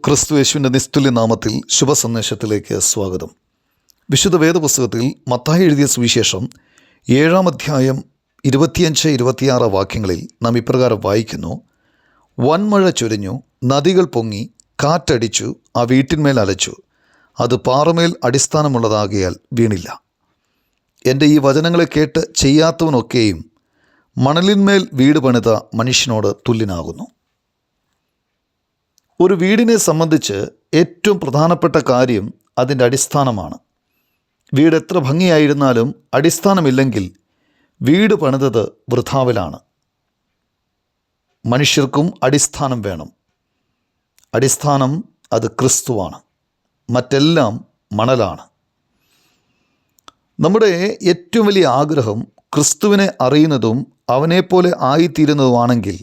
ക്രിസ്തു യേശുവിൻ്റെ നിസ്തുല്യ നാമത്തിൽ ശുഭസന്ദേശത്തിലേക്ക് സ്വാഗതം. വിശുദ്ധ വേദപുസ്തകത്തിൽ മത്തായി എഴുതിയ സുവിശേഷം 7-ാം അധ്യായം 25-26 വാക്യങ്ങളിൽ നാം ഇപ്രകാരം വായിക്കുന്നു: വൻമഴ ചൊരിഞ്ഞു, നദികൾ പൊങ്ങി, കാറ്റടിച്ചു, ആ വീട്ടിന്മേൽ അലച്ചു. അത് പാറമേൽ അടിസ്ഥാനമുള്ളതാകിയാൽ വീണില്ല. എൻ്റെ ഈ വചനങ്ങളെ കേട്ട് ചെയ്യാത്തവനൊക്കെയും മണലിന്മേൽ വീട് പണിത മനുഷ്യനോട് തുല്യനാകുന്നു. ഒരു വീടിനെ സംബന്ധിച്ച് ഏറ്റവും പ്രധാനപ്പെട്ട കാര്യം അതിൻ്റെ അടിസ്ഥാനമാണ്. വീട് എത്ര ഭംഗിയായിരുന്നാലും അടിസ്ഥാനമില്ലെങ്കിൽ വീട് പണിതത് വൃഥാവിലാണ്. മനുഷ്യർക്കും അടിസ്ഥാനം വേണം. അടിസ്ഥാനം അത് ക്രിസ്തുവാണ്. മറ്റെല്ലാം മണലാണ്. നമ്മുടെ ഏറ്റവും വലിയ ആഗ്രഹം ക്രിസ്തുവിനെ അറിയുന്നതും അവനെപ്പോലെ ആയിത്തീരുന്നതുമാണെങ്കിൽ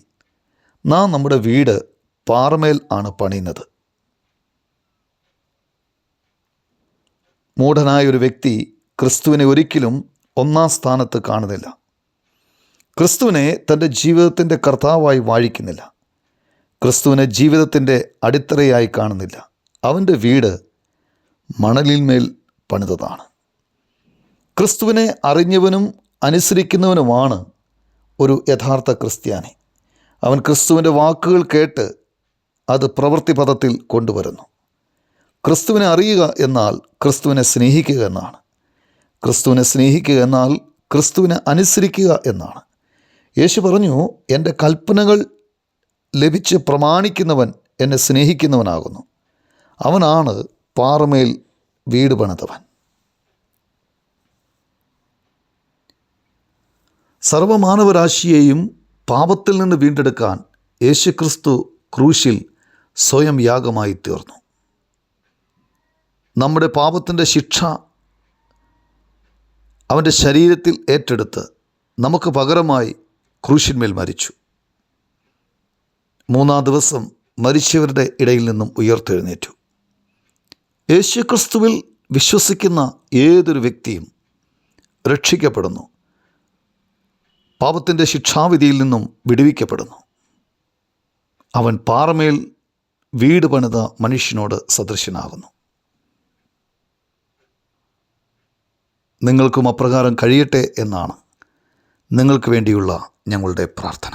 നാം നമ്മുടെ വീട് പാറമേൽ ആണ് പണിയുന്നത്. മൂഢനായ ഒരു വ്യക്തി ക്രിസ്തുവിനെ ഒരിക്കലും ഒന്നാം സ്ഥാനത്ത് കാണുന്നില്ല. ക്രിസ്തുവിനെ തൻ്റെ ജീവിതത്തിൻ്റെ കർത്താവായി വാഴിക്കുന്നില്ല. ക്രിസ്തുവിനെ ജീവിതത്തിൻ്റെ അടിത്തറയായി കാണുന്നില്ല. അവൻ്റെ വീട് മണലിന്മേൽ പണിതതാണ്. ക്രിസ്തുവിനെ അറിഞ്ഞവനും അനുസരിക്കുന്നവനുമാണ് ഒരു യഥാർത്ഥ ക്രിസ്ത്യാനി. അവൻ ക്രിസ്തുവിൻ്റെ വാക്കുകൾ കേട്ട് അത് പ്രവൃത്തിപഥത്തിൽ കൊണ്ടുവരുന്നു. ക്രിസ്തുവിനെ അറിയുക എന്നാൽ ക്രിസ്തുവിനെ സ്നേഹിക്കുക എന്നാണ്. ക്രിസ്തുവിനെ സ്നേഹിക്കുക എന്നാൽ ക്രിസ്തുവിനെ അനുസരിക്കുക എന്നാണ്. യേശു പറഞ്ഞു, എൻ്റെ കൽപ്പനകൾ ലഭിച്ച് പ്രമാണിക്കുന്നവൻ എന്നെ സ്നേഹിക്കുന്നവനാകുന്നു. അവനാണ് പാറമേൽ വീട് പണിതവൻ. സർവമാനവരാശിയെയും പാപത്തിൽ നിന്ന് വീണ്ടെടുക്കാൻ യേശുക്രിസ്തു ക്രൂശിൽ സ്വയം യാഗമായി തീർന്നു. നമ്മുടെ പാപത്തിൻ്റെ ശിക്ഷ അവൻ്റെ ശരീരത്തിൽ ഏറ്റെടുത്ത് നമുക്ക് പകരമായി ക്രൂശിന്മേൽ മരിച്ചു. 3-ാം ദിവസം മരിച്ചവരുടെ ഇടയിൽ നിന്നും ഉയർത്തെഴുന്നേറ്റു. യേശുക്രിസ്തുവിൽ വിശ്വസിക്കുന്ന ഏതൊരു വ്യക്തിയും രക്ഷിക്കപ്പെടുന്നു. പാപത്തിൻ്റെ ശിക്ഷാവിധിയിൽ നിന്നും വിടുവിക്കപ്പെടുന്നു. അവൻ പാറമേൽ വീട് പണിത മനുഷ്യനോട് സദൃശനാകുന്നു. നിങ്ങൾക്കും അപ്രകാരം കഴിയട്ടെ എന്നാണ് നിങ്ങൾക്ക് വേണ്ടിയുള്ള ഞങ്ങളുടെ പ്രാർത്ഥന.